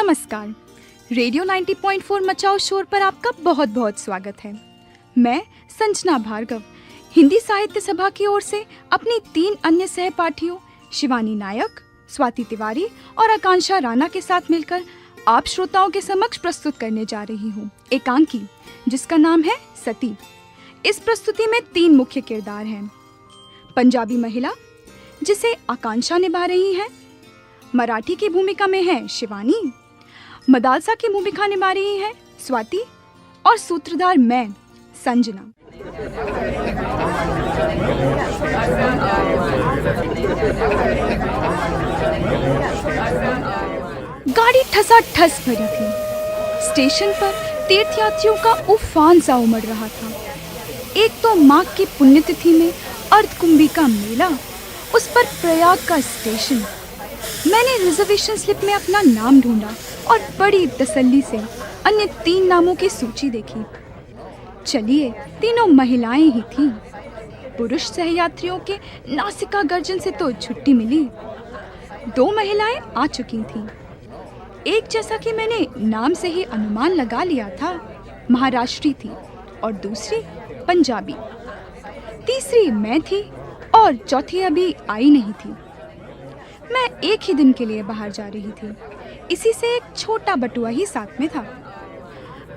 नमस्कार। रेडियो 90.4 मचाओ शोर पर आपका बहुत बहुत स्वागत है। मैं संजना भार्गव हिंदी साहित्य सभा की ओर से अपनी 3 अन्य सहपाठियों शिवानी नायक, स्वाति तिवारी और आकांक्षा राणा के साथ मिलकर आप श्रोताओं के समक्ष प्रस्तुत करने जा रही हूँ एकांकी, जिसका नाम है सती। इस प्रस्तुति में 3 मुख्य किरदार हैं। पंजाबी महिला, जिसे आकांक्षा निभा रही हैं। मराठी की भूमिका में है शिवानी। मदालसा की भूमिका निभा रही है स्वाति। और सूत्रधार मैं, संजना। गाड़ी ठसाठस भरी थी। स्टेशन पर तीर्थयात्रियों का उफान सा उमड़ रहा था। एक तो माघ की पुण्यतिथि में अर्धकुंभी का मेला, उस पर प्रयाग का स्टेशन। मैंने रिजर्वेशन स्लिप में अपना नाम ढूंढा और बड़ी तसल्ली से अन्य 3 नामों की सूची देखी। चलिए, तीनों महिलाएं ही थीं। पुरुष सहयात्रियों के नासिका गर्जन से तो छुट्टी मिली। 2 महिलाएं आ चुकी थीं। एक, जैसा कि मैंने नाम से ही अनुमान लगा लिया था, महाराष्ट्री थी और दूसरी पंजाबी। तीसरी मैं थी और चौथी अभी आई नहीं थी। मैं एक ही दिन के लिए बाहर जा रही थी, इसी से एक छोटा बटुआ ही साथ में था।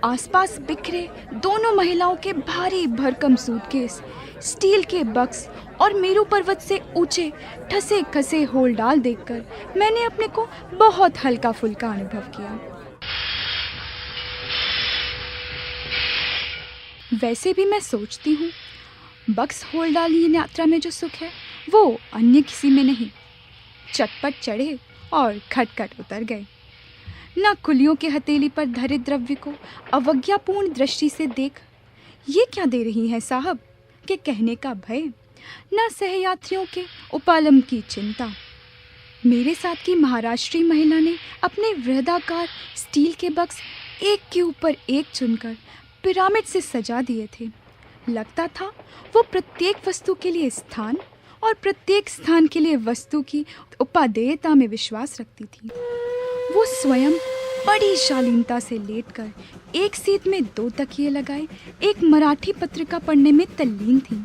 आसपास बिखरे दोनों महिलाओं के भारी भरकम सूटकेस, स्टील के बक्स और मेरू पर्वत से ऊंचे ठसे खसे होल डाल देखकर मैंने अपने को बहुत हल्का फुल्का अनुभव किया। वैसे भी मैं सोचती हूँ, बक्स होल डाल यात्रा में जो सुख है वो अन्य किसी में नहीं। चटपट चढ़े और खटखट उतर गए। न कुलियों के हथेली पर धरे द्रव्य को अवज्ञापूर्ण दृष्टि से देख ये क्या दे रही हैं साहब के कहने का भय, न सहयात्रियों के उपालम की चिंता। मेरे साथ की महाराष्ट्री महिला ने अपने वृहदाकार स्टील के बक्स एक के ऊपर एक चुनकर पिरामिड से सजा दिए थे। लगता था वो प्रत्येक वस्तु के लिए स्थान और प्रत्येक स्थान के लिए वस्तु की उपादेयता में विश्वास रखती थी। वो स्वयं बड़ी शालीनता से लेटकर एक सीट में 2 तकिए लगाए एक मराठी पत्रिका पढ़ने में तल्लीन थी।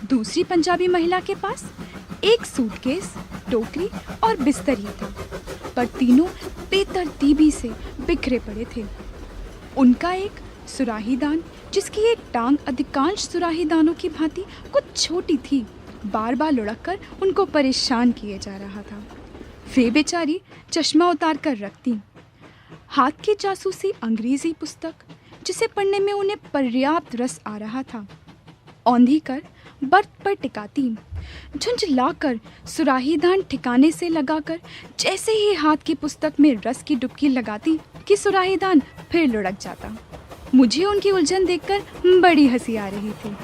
दूसरी पंजाबी महिला के पास एक सूटकेस, टोकरी और बिस्तरी था, पर तीनों बेतरतीबी से बिखरे पड़े थे। उनका एक सुराहीदान, जिसकी एक टांग अधिकांश सुराहीदानों की भांति कुछ छोटी थी, बार बार लुढ़ककर उनको परेशान किए जा रहा था। वे बेचारी चश्मा उतार कर रखती। हाथ की जासूसी अंग्रेजी पुस्तक, जिसे पढ़ने में उन्हें पर्याप्त रस आ रहा था, औंधी कर बर्थ पर टिकाती। झुंझलाकर सुराहीदान ठिकाने से लगाकर जैसे ही हाथ की पुस्तक में रस की डुबकी लगाती कि सुराहीदान फिर लुढ़क जाता। मुझे उनकी उलझन देखकर बड़ी हंसी आ रही थी।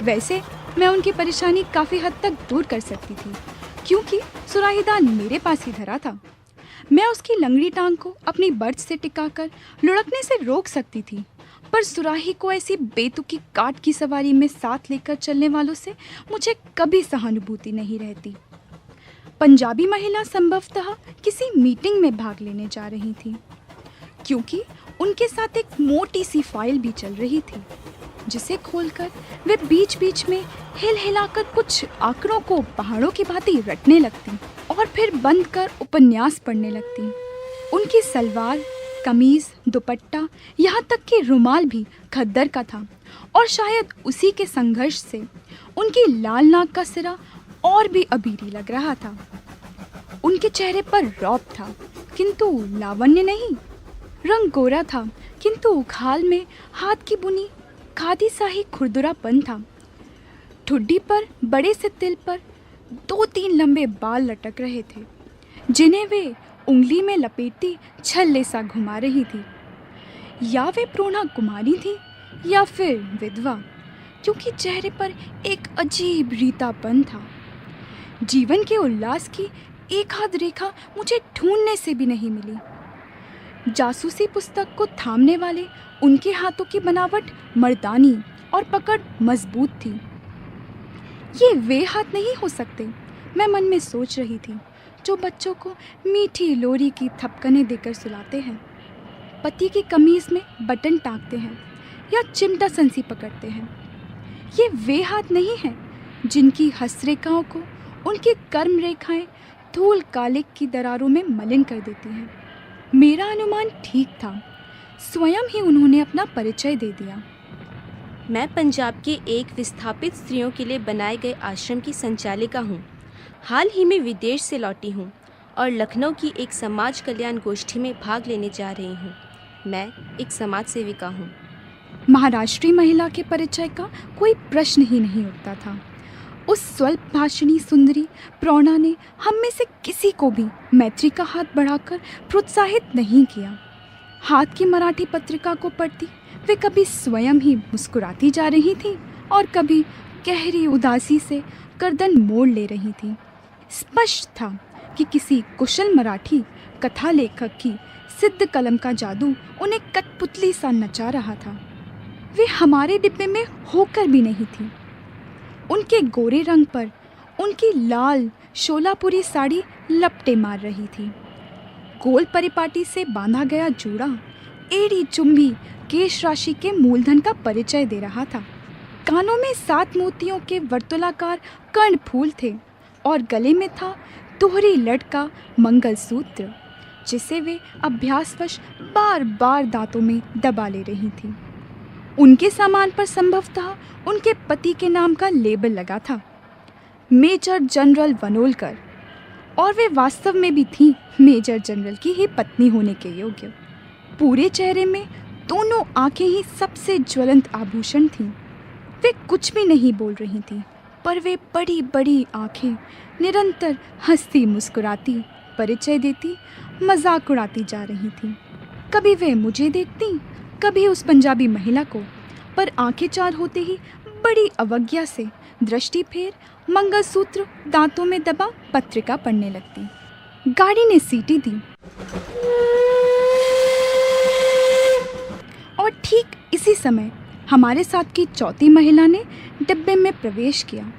वैसे मैं उनकी परेशानी काफ़ी हद तक दूर कर सकती थी, क्योंकि सुराहीदान मेरे पास ही धरा था। मैं उसकी लंगड़ी टांग को अपनी बर्थ से टिकाकर लुढ़कने से रोक सकती थी, पर सुराही को ऐसी बेतुकी काट की सवारी में साथ लेकर चलने वालों से मुझे कभी सहानुभूति नहीं रहती। पंजाबी महिला संभवतः किसी मीटिंग में भाग लेने जा रही थी, क्योंकि उनके साथ एक मोटी सी फाइल भी चल रही थी, जिसे खोलकर वे बीच बीच में हिल हिलाकर कुछ आंकड़ों को पहाड़ों की भांति रटने लगती और फिर बंद कर उपन्यास पढ़ने लगती। उनकी सलवार, कमीज, दुपट्टा, यहाँ तक कि रुमाल भी खद्दर का था, और शायद उसी के संघर्ष से उनकी लाल नाक का सिरा और भी अबीरी लग रहा था। उनके चेहरे पर रौब था, किंतु लावण्य नहीं। रंग गोरा था, किंतु खाल में हाथ की बुनी खादी सा ही खुरदुरापन था। ठुड्डी पर बड़े से तिल पर 2-3 लंबे बाल लटक रहे थे, जिन्हें वे उंगली में लपेटती छल्ले सा घुमा रही थी। या वे प्रोढ़ा कुमारी थी या फिर विधवा, क्योंकि चेहरे पर एक अजीब रीतापन था। जीवन के उल्लास की एक आध रेखा मुझे ढूंढने से भी नहीं मिली। जासूसी पुस्तक को थामने वाले उनके हाथों की बनावट मर्दानी और पकड़ मजबूत थी। ये वे हाथ नहीं हो सकते, मैं मन में सोच रही थी। जो बच्चों को मीठी लोरी की थपकने देकर सुलाते हैं, पति की कमीज में बटन टाँगते हैं या चिमटा संसी पकड़ते हैं। ये वे हाथ नहीं हैं जिनकी हस्तरेखाओं को उनकी कर्म रेखाएं धूल कालिक की दरारों में मलिन कर देती हैं। मेरा अनुमान ठीक था। स्वयं ही उन्होंने अपना परिचय दे दिया। मैं पंजाब के एक विस्थापित स्त्रियों के लिए बनाए गए आश्रम की संचालिका हूँ। हाल ही में विदेश से लौटी हूँ और लखनऊ की एक समाज कल्याण गोष्ठी में भाग लेने जा रही हूँ। मैं एक समाज सेविका हूँ। महाराष्ट्री महिला के परिचय का कोई प्रश्न ही नहीं उठता था। उस स्वल्प भाषणी सुंदरी प्रौढ़ा ने हम में से किसी को भी मैत्री का हाथ बढ़ाकर प्रोत्साहित नहीं किया। हाथ की मराठी पत्रिका को पढ़ती वे कभी स्वयं ही मुस्कुराती जा रही थी और कभी गहरी उदासी से गर्दन मोड़ ले रही थी। स्पष्ट था कि किसी कुशल मराठी कथा लेखक की सिद्ध कलम का जादू उन्हें कठपुतली सा नचा रहा था। वे हमारे डिब्बे में होकर भी नहीं थी। उनके गोरे रंग पर उनकी लाल शोलापुरी साड़ी लपटे मार रही थी। गोल परिपाटी से बांधा गया जूड़ा एड़ी चुंबी केश राशि के मूलधन का परिचय दे रहा था। कानों में 7 मोतियों के वर्तुलाकार कर्णफूल थे और गले में था दोहरी लट का मंगलसूत्र, जिसे वे अभ्यासवश बार बार दांतों में दबा ले रही थी। उनके सामान पर संभवतः उनके पति के नाम का लेबल लगा था, मेजर जनरल वनोलकर, और वे वास्तव में भी थी मेजर जनरल की ही पत्नी होने के योग्य। पूरे चेहरे में दोनों आंखें ही सबसे ज्वलंत आभूषण थीं। वे कुछ भी नहीं बोल रही थीं, पर वे बड़ी बड़ी आंखें निरंतर हंसती मुस्कुराती, परिचय देती, मजाक उड़ाती जा रही थीं। कभी वे मुझे देखती, कभी उस पंजाबी महिला को, पर आंखें चार होते ही बड़ी अवज्ञा से दृष्टि फेर मंगलसूत्र दांतों में दबा पत्रिका पढ़ने लगती। गाड़ी ने सीटी दी और ठीक इसी समय हमारे साथ की चौथी महिला ने डिब्बे में प्रवेश किया।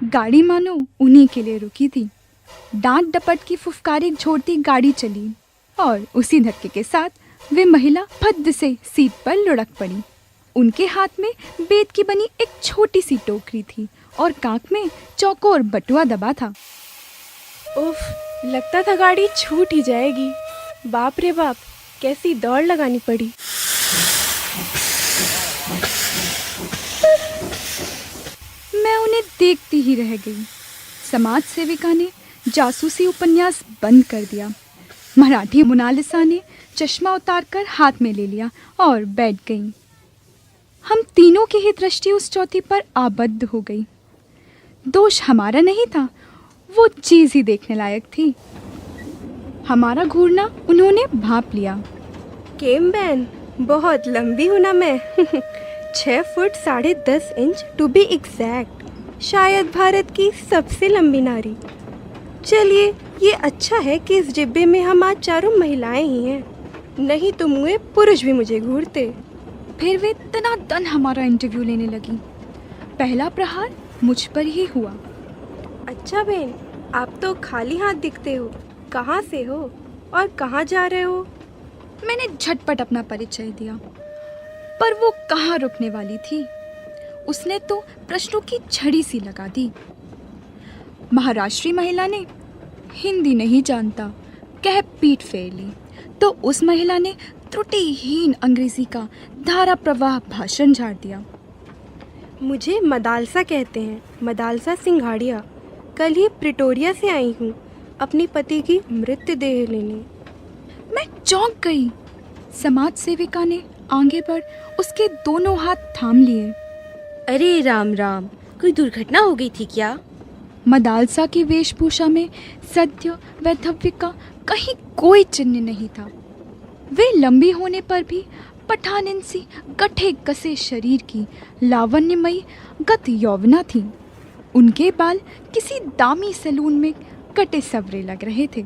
गाड़ी मानो उन्हीं के लिए रुकी थी। डांट डपट की फुफकारी छोड़ती गाड़ी चली और उसी धक्के के साथ वे महिला फद्द से सीट पर लुढ़क पड़ी। उनके हाथ में बेत की बनी एक छोटी सी टोकरी थी और कांख में चौकोर बटुआ दबा था। उफ, लगता था गाड़ी छूट ही जाएगी। बाप रे बाप, कैसी दौड़ लगानी पड़ी। मैं उन्हें देखती ही रह गई। समाज सेविका ने जासूसी उपन्यास बंद कर दिया। मराठी मोनालिसा ने चश्मा उतारकर हाथ में ले लिया और बैठ गई। हम तीनों की ही दृष्टि उस चौथी पर आबद्ध हो गई। दोष हमारा नहीं था, वो चीज ही देखने लायक थी। हमारा घूरना उन्होंने भांप लिया। केम बैन, बहुत लंबी हूँ ना मैं। 6 foot 10.5 inch to be exact. शायद भारत की सबसे लंबी नारी। चलिए, ये अच्छा है कि इस डिब्बे में हम आज चारों महिलाएं ही हैं, नहीं तो मुए पुरुष भी मुझे घूरते। फिर वे दनादन हमारा इंटरव्यू लेने लगी। पहला प्रहार मुझ पर ही हुआ। अच्छा बहन, आप तो खाली हाथ दिखते हो। कहाँ से हो और कहाँ जा रहे हो? मैंने झटपट अपना परिचय दिया, पर वो कहाँ रुकने वाली थी। उसने तो प्रश्नों की झड़ी सी लगा दी। महाराष्ट्री महिला ने हिंदी नहीं जानता कह पीठ फेर ली, तो उस महिला ने त्रुटिहीन अंग्रेजी का धारा प्रवाह भाषण झाड़ दिया। मुझे मदालसा कहते हैं, मदालसा सिंघाड़िया। कल ही प्रिटोरिया से आई हूँ अपनी पति की मृतदेह लेने। मैं चौंक गई। समाज सेविका ने आगे बढ़ उसके दोनों हाथ थाम लिए। अरे राम राम, कोई दुर्घटना हो गई थी क्या? मदालसा की वेशभूषा में सद्य वैधव्य का कहीं कोई चिन्ह नहीं था। वे लंबी होने पर भी पठानिन सी गठे कसे शरीर की लावण्यमयी गत यौवना थी। उनके बाल किसी दामी सैलून में कटे सवरे लग रहे थे।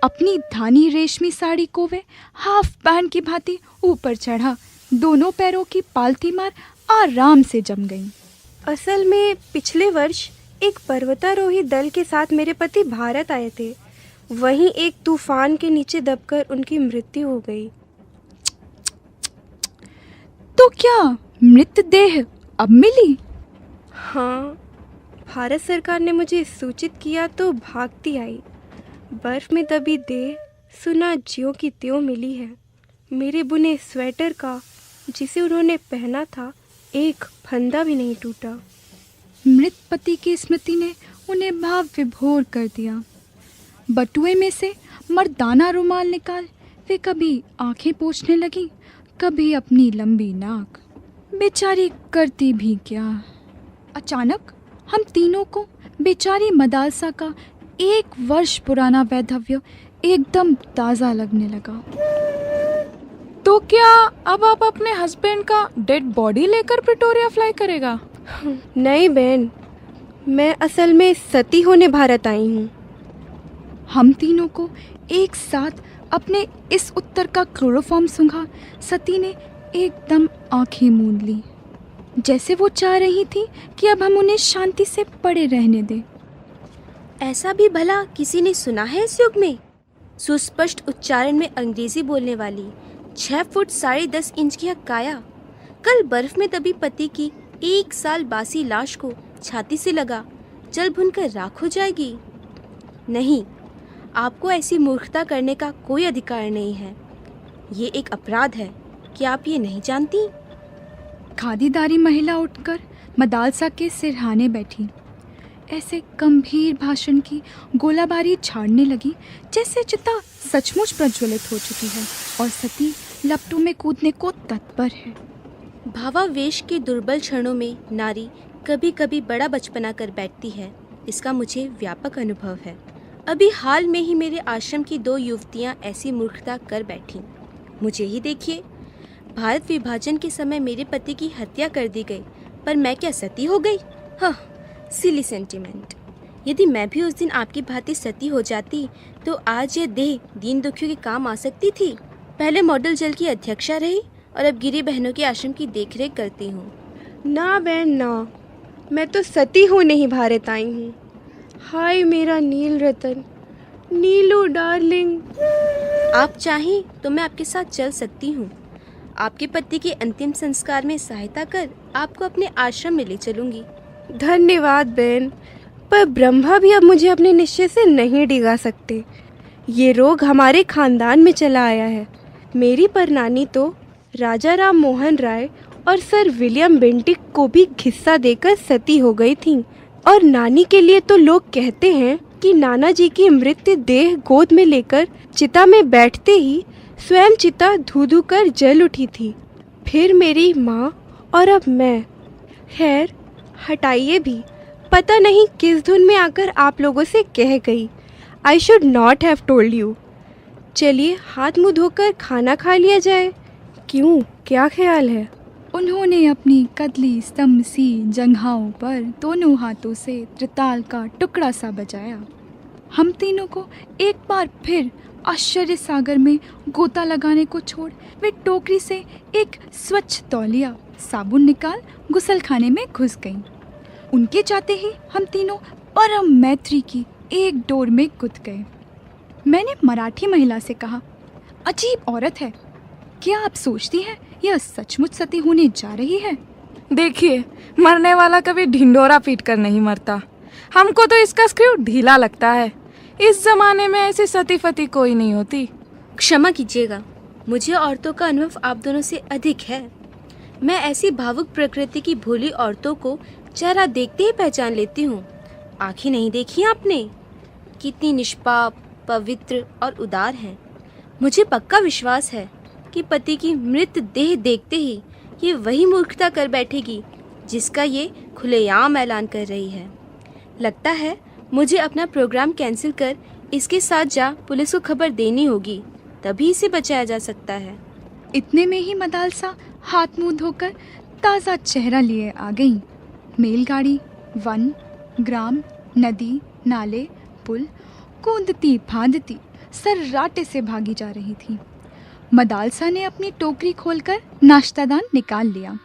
अपनी धानी रेशमी साड़ी को वे हाफ पैंट की भांति ऊपर चढ़ा दोनों पैरों की पालथी मार आराम से जम गई। असल में पिछले वर्ष एक पर्वतारोही दल के साथ मेरे पति भारत आए थे। वहीं एक तूफान के नीचे दबकर उनकी मृत्यु हो गई। तो क्या मृतदेह अब मिली? हाँ, भारत सरकार ने मुझे सूचित किया तो भागती आई। बर्फ में दबी देह सुना ज्यों की त्यों मिली है। मेरे बुने स्वेटर का, जिसे उन्होंने पहना था, एक फंदा भी नहीं टूटा। मृत पति की स्मृति ने उन्हें भाव विभोर कर दिया। बटुए में से मर्दाना रुमाल निकाल वे कभी आंखें पोंछने लगी, कभी अपनी लंबी नाक। बेचारी करती भी क्या। अचानक हम तीनों को बेचारी मदालसा का 1 वर्ष पुराना वैधव्य एकदम ताज़ा लगने लगा। तो क्या अब आप अपने हस्बैंड का डेड बॉडी लेकर प्रिटोरिया फ्लाई करेगा? नहीं बहन, मैं असल में सती होने भारत आई हूँ। हम तीनों को एक साथ अपने इस उत्तर का क्लोरोफॉर्म सूंघा सती ने एकदम आंखें मूंद ली, जैसे वो चाह रही थी कि अब हम उन्हें शांति से पड़े रहने दें। ऐसा भी भला किसी ने सुना है इस युग में? सुस्पष्ट उच्चारण में अंग्रेजी बोलने वाली 6 फुट 10.5 इंच की काया कल बर्फ में दबी पति की 1 साल बासी लाश को छाती से लगा जल भुनकर राख हो जाएगी? नहीं, आपको ऐसी मूर्खता करने का कोई अधिकार नहीं है। ये एक अपराध है। क्या आप ये नहीं जानती? खादीदारी महिला उठकर मदालसा के सिरहाने बैठी। ऐसे गंभीर भाषण की गोलाबारी झाड़ने लगी जैसे चिता सचमुच प्रज्वलित हो चुकी है और सती लपटों में कूदने को तत्पर है। भावावेश के दुर्बल क्षणों में नारी कभी कभी बड़ा बचपना कर बैठती है, इसका मुझे व्यापक अनुभव है। अभी हाल में ही मेरे आश्रम की 2 युवतियां ऐसी मूर्खता कर बैठीं। मुझे ही देखिए, भारत विभाजन के समय मेरे पति की हत्या कर दी गई, पर मैं क्या सती हो गई? हाँ, सिली सेंटिमेंट। यदि मैं भी उस दिन आपकी भांति सती हो जाती तो आज यह देह दीन दुखियों के काम आ सकती थी। पहले मॉडल जल की अध्यक्षा रही और अब गिरी बहनों के आश्रम की देखरेख करती हूँ। ना बहन ना, मैं तो सती होने ही भारत आई हूँ। हाय मेरा नील रतन, नीलू डार्लिंग। आप चाहें तो मैं आपके साथ चल सकती हूँ। आपके पति के अंतिम संस्कार में सहायता कर आपको अपने आश्रम में ले चलूँगी। धन्यवाद बहन, पर ब्रह्मा भी अब मुझे अपने निश्चय से नहीं डिगा सकते। ये रोग हमारे खानदान में चला आया है। मेरी परनानी तो राजा राम मोहन राय और सर विलियम बेंटिक को भी घिस्सा देकर सती हो गई थी, और नानी के लिए तो लोग कहते हैं कि नाना जी की मृत देह गोद में लेकर चिता में बैठते ही स्वयं चिता धू धू कर जल उठी थी। फिर मेरी माँ और अब मैं। खैर हटाइए भी, पता नहीं किस धुन में आकर आप लोगों से कह गई। I should not have told you. चलिए हाथ मुँह धोकर खाना खा लिया जाए। क्यों, क्या ख्याल है? उन्होंने अपनी कदली स्तंभ सी जंघाओं पर दोनों हाथों से त्रिताल का टुकड़ा सा बजाया। हम तीनों को एक बार फिर आश्चर्य सागर में गोता लगाने को छोड़ वे टोकरी से एक स्वच्छ तौलिया साबुन निकाल गुसलखाने में घुस गईं। उनके जाते ही हम तीनों परम मैत्री की एक डोर में गुद गए। मैंने मराठी महिला से कहा, अजीब औरत है, क्या आप सोचती हैं यह सचमुच सती होने जा रही है? देखिए, मरने वाला कभी ढिंडोरा पीट कर नहीं मरता। हमको तो इसका स्क्रू ढीला लगता है। इस जमाने में ऐसी सती फती कोई नहीं होती। क्षमा कीजिएगा, मुझे औरतों का अनुभव आप दोनों से अधिक है। मैं ऐसी भावुक प्रकृति की भोली औरतों को चेहरा देखते ही पहचान लेती हूँ। आँखें नहीं देखी आपने? कितनी निष्पाप, पवित्र और उदार हैं। मुझे पक्का विश्वास है कि पति की मृत देह देखते ही ये वही मूर्खता कर बैठेगी जिसका ये खुलेआम ऐलान कर रही है। लगता है मुझे अपना प्रोग्राम कैंसिल कर इसके साथ जा पुलिस को खबर देनी होगी, तभी इसे बचाया जा सकता है। इतने में ही मदालसा हाथ मुंह धोकर ताज़ा चेहरा लिए आ गई। मेलगाड़ी वन, ग्राम, नदी, नाले, पुल कूदती फांदती सर्राटे से भागी जा रही थी। मदालसा ने अपनी टोकरी खोलकर नाश्तादान निकाल लिया।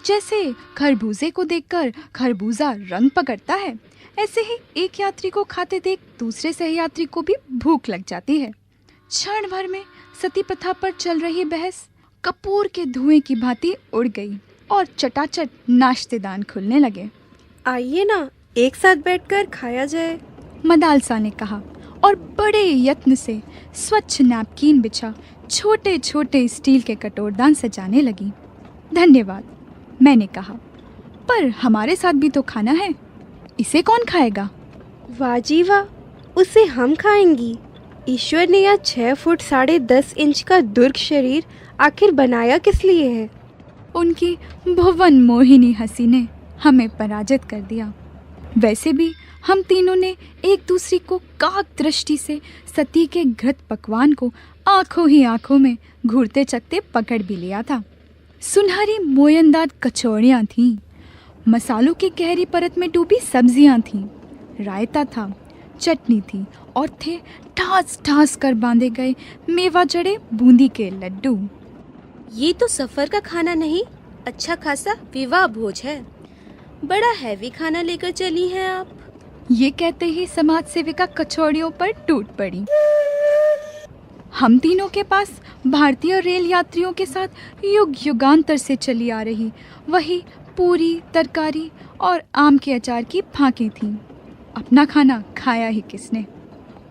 जैसे खरबूजे को देखकर खरबूजा रंग पकड़ता है, ऐसे ही एक यात्री को खाते देख दूसरे सहयात्री को भी भूख लग जाती है। क्षण भर में सती प्रथा पर चल रही बहस कपूर के धुएं की भांति उड़ गई और चटाचट नाश्तेदान खुलने लगे। आइए ना, एक साथ बैठकर खाया जाए, मदालसा ने कहा और बड़े यत्न से स्वच्छ नैपकिन बिछा छोटे छोटे स्टील के कटोरदान सजाने लगी। धन्यवाद, मैंने कहा, पर हमारे साथ भी तो खाना है, इसे कौन खाएगा? वाह जी वाह, उसे हम खाएंगी। ईश्वर ने यह 6 फुट 10.5 इंच का दुर्ग शरीर आखिर बनाया किस लिए है? उनकी भुवन मोहिनी हंसी ने हमें पराजित कर दिया। वैसे भी हम तीनों ने एक दूसरे को काक दृष्टि से सती के घृत पकवान को आंखों ही आंखों में घूरते चकते पकड़ भी लिया था। सुनहरी मोयनदार कचौड़ियाँ थीं, मसालों की गहरी परत में डूबी सब्जियाँ थीं, रायता था, चटनी थी और थे ठास ठास कर बांधे गए मेवा जड़े बूंदी के लड्डू। ये तो सफर का खाना नहीं, अच्छा खासा विवाह भोज है। बड़ा हैवी खाना लेकर चली हैं आप। ये कहते ही समाज सेविका कचौड़ियों पर टूट पड़ी। हम तीनों के पास भारतीय रेल यात्रियों के साथ युग युगांतर से चली आ रही वही पूरी, तरकारी और आम के अचार की फांकें थीं। अपना खाना खाया ही किसने?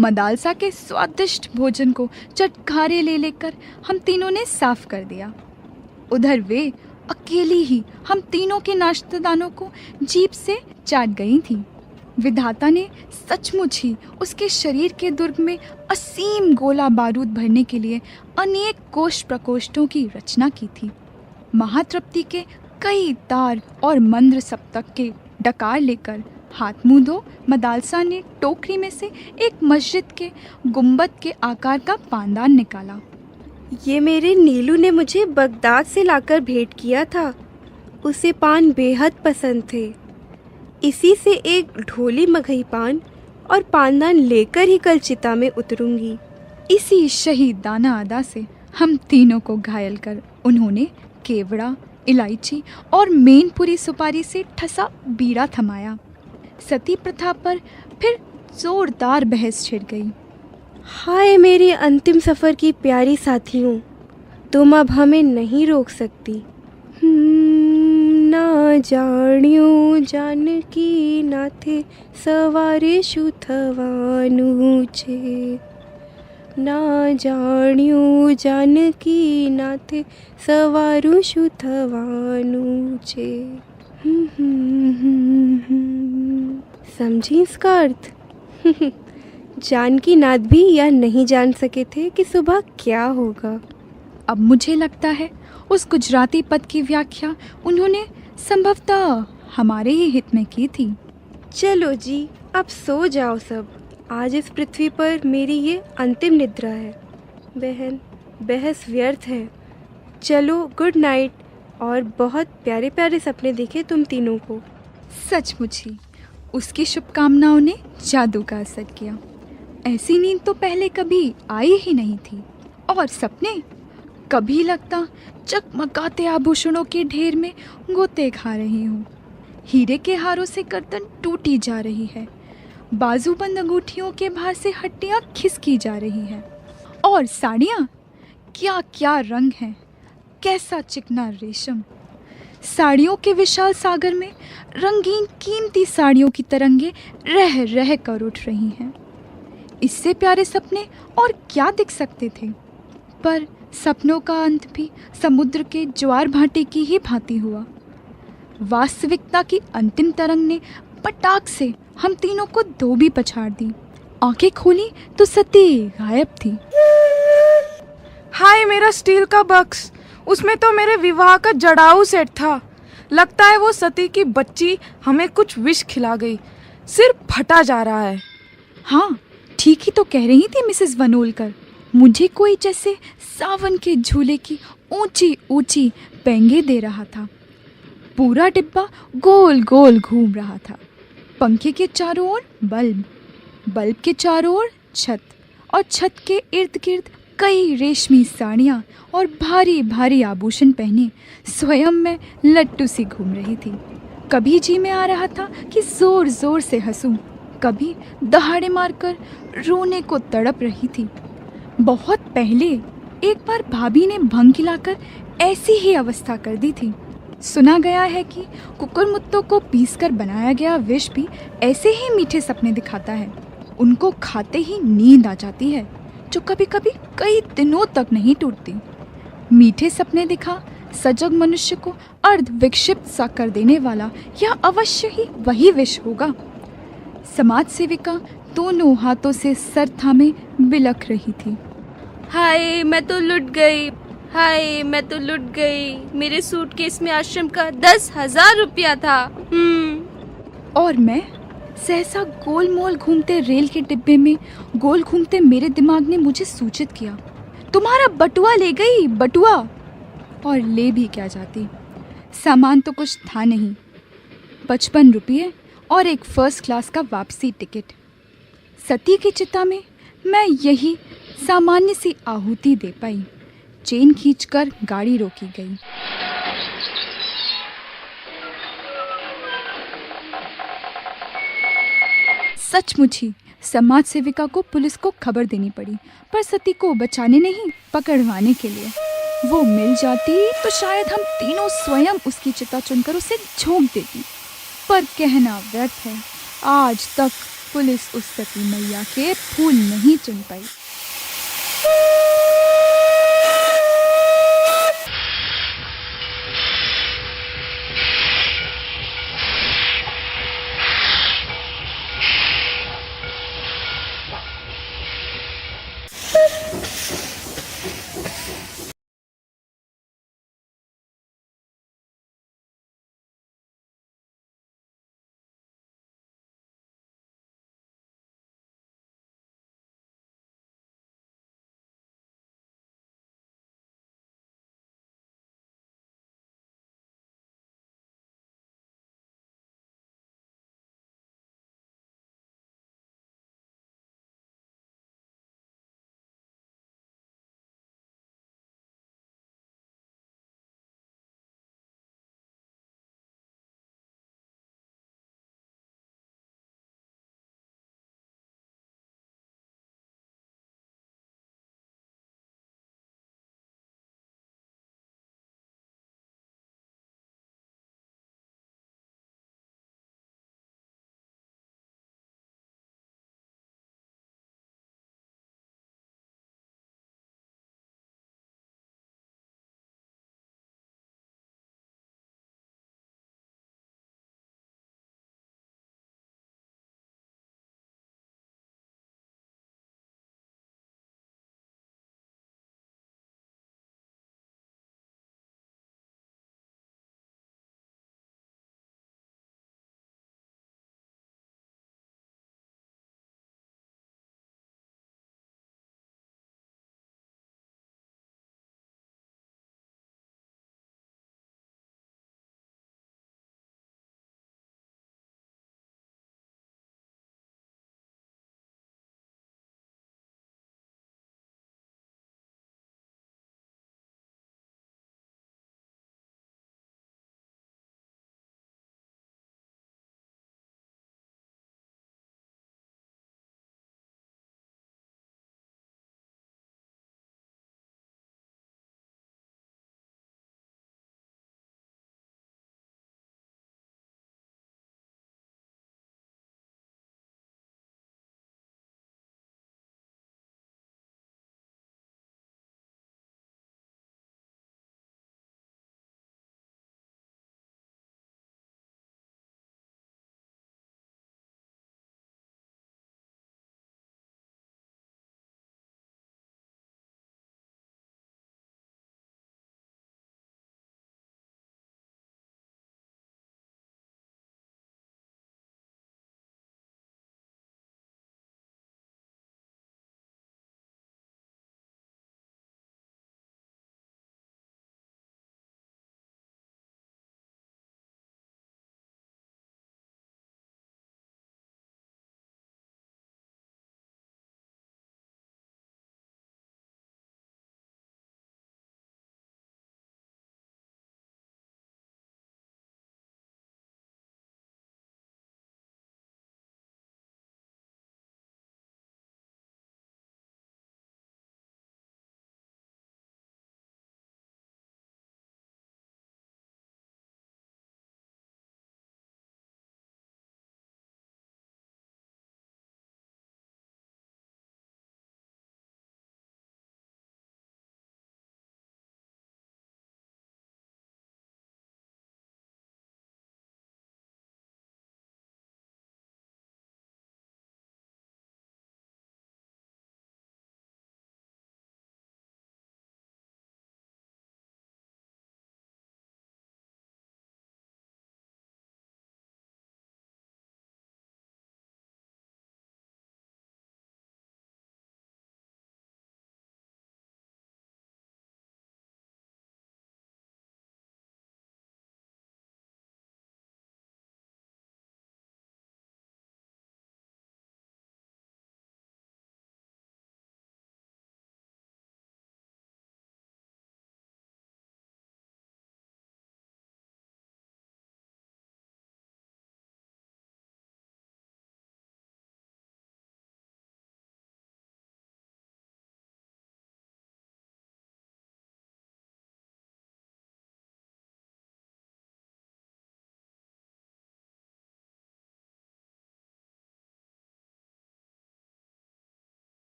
मदालसा के स्वादिष्ट भोजन को चटखारे ले लेकर हम तीनों ने साफ कर दिया। उधर वे अकेली ही हम तीनों के नाश्तेदानों को जीभ से चाट गई थी। विधाता ने सचमुच ही उसके शरीर के दुर्ग में असीम गोला बारूद भरने के लिए अनेक कोष प्रकोष्ठों की रचना की थी। महातृप्ति के कई तार और मंद्र सप्तक के डकार लेकर हाथ मुंह धो मदालसा ने टोकरी में से एक मस्जिद के गुंबद के आकार का पानदान निकाला। ये मेरे नीलू ने मुझे बगदाद से लाकर भेंट किया था। उसे पान बेहद पसंद थे। इसी से एक ढोली मगही पान और पानदान लेकर ही कल चिता में उतरूंगी। इसी शहीदाना अदा से हम तीनों को घायल कर उन्होंने केवड़ा, इलायची और मेनपुरी सुपारी से ठसा बीड़ा थमाया। सती प्रथा पर फिर जोरदार बहस छिड़ गई। हाय मेरे अंतिम सफ़र की प्यारी साथियों, तुम अब हमें नहीं रोक सकती। ना जाण्यो जानकी नाथे सवारे शुथवानु छे। ना जाण्यो जानकी नाथे सवारू शुथवानु छे। समझी इसका अर्थ? जानकी नाथ भी यह नहीं जान सके थे कि सुबह क्या होगा। अब मुझे लगता है उस गुजराती पद की व्याख्या उन्होंने संभवतः हमारे ही हित में की थी। चलो जी, अब सो जाओ सब। आज इस पृथ्वी पर मेरी ये अंतिम निद्रा है। बहन, बहस व्यर्थ है। चलो, गुड नाइट। और बहुत प्यारे प्यारे सपने देखे तुम तीनों को। सचमुच ही उसकी शुभकामनाओं ने जादू का असर किया। ऐसी नींद तो पहले कभी आई ही नहीं थी। और सपने, कभी लगता चकमकाते आभूषणों के ढेर में गोते खा रही हूँ। हीरे के हारों से गर्दन टूटी जा रही है, बाजूबंद अंगूठियों के भार से हड्डियाँ खिसकी जा रही हैं। और साड़ियाँ, क्या क्या रंग हैं, कैसा चिकना रेशम। साड़ियों के विशाल सागर में रंगीन कीमती साड़ियों की तरंगे रह रह कर उठ रही हैं। इससे प्यारे सपने और क्या दिख सकते थे? पर सपनों का अंत भी समुद्र के ज्वार भाटे की ही भांति हुआ। वास्तविकता की अंतिम तरंग ने पटाख से हम तीनों को धो भी पछाड़ दी। आंखें खोली तो सती गायब थी। हाय मेरा स्टील का बक्स, उसमें तो मेरे विवाह का जड़ाऊ सेट था। लगता है वो सती की बच्ची हमें कुछ विष खिला गई। सिर फटा जा रहा है। हाँ, ठीक ही तो कह रही थी मिसेस वनोलकर। मुझे कोई जैसे सावन के झूले की ऊंची ऊंची पेंगे दे रहा था। पूरा डिब्बा गोल गोल घूम रहा था। पंखे के चारों ओर बल्ब, बल्ब के चारों ओर छत और छत के इर्द गिर्द कई रेशमी साड़ियाँ और भारी भारी आभूषण पहने स्वयं में लट्टू सी घूम रही थी। कभी जी में आ रहा था कि जोर जोर से हंसूं, कभी दहाड़े मारकर रोने को तड़प रही थी। बहुत पहले एक बार भाभी ने भंग खिलाकर ऐसी ही अवस्था कर दी थी। सुना गया है कि कुकुरमुत्तों को पीसकर बनाया गया विष भी ऐसे ही मीठे सपने दिखाता है। उनको खाते ही नींद आ जाती है, जो कभी कभी कई दिनों तक नहीं टूटती। मीठे सपने दिखा सजग मनुष्य को अर्ध विक्षिप्त सा कर देने वाला यह अवश्य ही वही विष होगा। समाज सेविका दोनों हाथों से सर थामे बिलख रही थी। हाय मैं तो लुट गई, हाय मैं तो लुट गई। मेरे सूटकेस में आश्रम का 10,000 रुपया था। और मैं सहसा गोल मोल घूमते रेल के डिब्बे में गोल घूमते मेरे दिमाग ने मुझे सूचित किया, तुम्हारा बटुआ ले गई, बटुआ। और ले भी क्या जाती, सामान तो कुछ था नहीं, 55 रुपये और एक फर्स्ट क्लास का वापसी टिकट। सती की चिता में मैं यही सामान्य सी आहुति दे पाई। चेन खींचकर गाड़ी रोकी गई। सचमुच ही समाज सेविका को पुलिस को खबर देनी पड़ी, पर सती को बचाने नहीं, पकड़वाने के लिए। वो मिल जाती तो शायद हम तीनों स्वयं उसकी चिता चुनकर उसे झोंक देती, पर कहना व्यर्थ है। आज तक पुलिस उस सती मैया के फूल नहीं चुन पाई।